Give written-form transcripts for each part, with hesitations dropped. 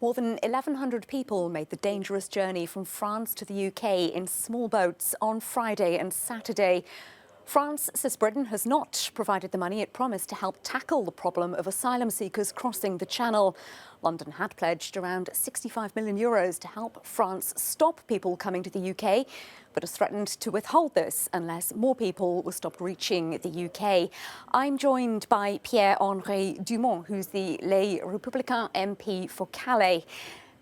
More than 1,100 people made the dangerous journey from France to the UK in small boats on Friday and Saturday. France says Britain has not provided the money it promised to help tackle the problem of asylum seekers crossing the Channel. London had pledged around €65 million to help France stop people coming to the UK, but has threatened to withhold this unless more people were stopped reaching the UK. I'm joined by Pierre-Henri Dumont, who's the Les Républicains MP for Calais.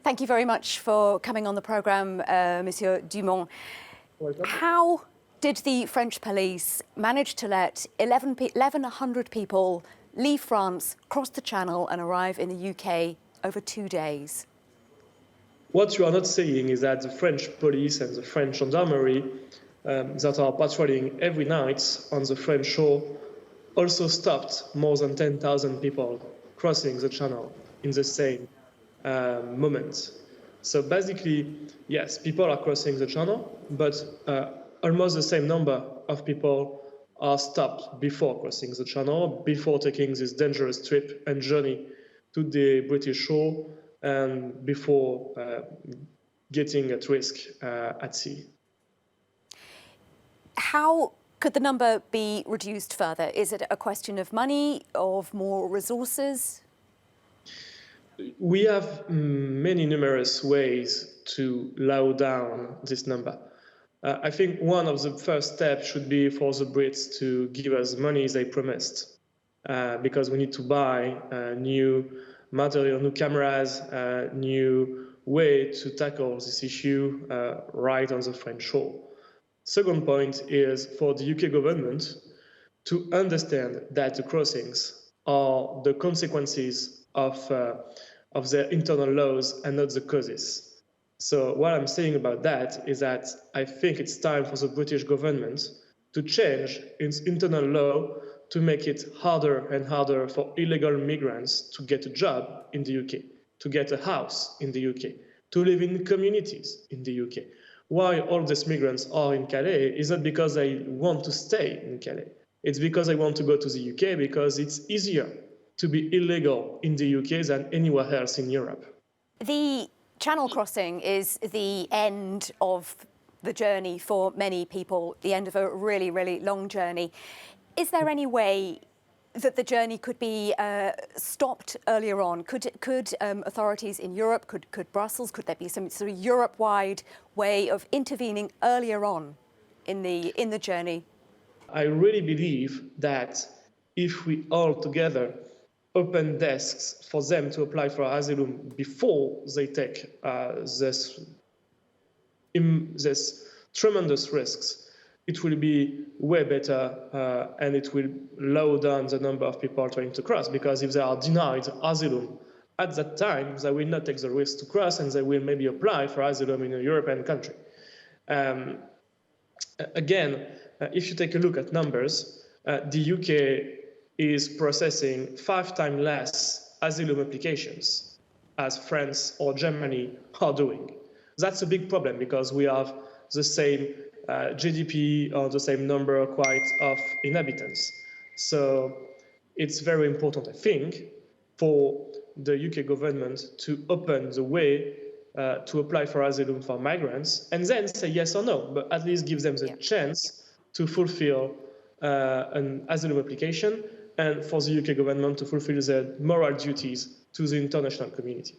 Thank you very much for coming on the programme, Monsieur Dumont. Welcome. How did the French police manage to let 1,100 people leave France, cross the Channel and arrive in the UK over 2 days? What you are not saying is that the French police and the French gendarmerie that are patrolling every night on the French shore also stopped more than 10,000 people crossing the Channel in the same moment. So basically, yes, people are crossing the Channel, but almost the same number of people are stopped before crossing the Channel, before taking this dangerous trip and journey to the British shore, and before getting at risk at sea. How could the number be reduced further? Is it a question of money, of more resources? We have many numerous ways to lower down this number. I think one of the first steps should be for the Brits to give us money they promised, because we need to buy new material, new cameras, new way to tackle this issue right on the French shore. Second point is for the UK government to understand that the crossings are the consequences of their internal laws and not the causes. So what I'm saying about that is that I think it's time for the British government to change its internal law to make it harder and harder for illegal migrants to get a job in the UK, to get a house in the UK, to live in communities in the UK. Why all these migrants are in Calais is not because they want to stay in Calais. It's because they want to go to the UK because it's easier to be illegal in the UK than anywhere else in Europe. The Channel crossing is the end of the journey for many people, the end of a really, really long journey. Is there any way that the journey could be stopped earlier on? Could authorities in Europe, could Brussels, could there be some sort of Europe-wide way of intervening earlier on in the journey? I really believe that if we all together open desks for them to apply for asylum before they take this tremendous risks, it will be way better and it will lower down the number of people trying to cross, because if they are denied asylum at that time, they will not take the risk to cross and they will maybe apply for asylum in a European country. Again, if you take a look at numbers, the UK is processing 5 times less asylum applications as France or Germany are doing. That's a big problem because we have the same GDP or the same number quite of inhabitants. So it's very important, I think, for the UK government to open the way to apply for asylum for migrants and then say yes or no, but at least give them the chance to fulfill an asylum application and for the UK government to fulfill their moral duties to the international community.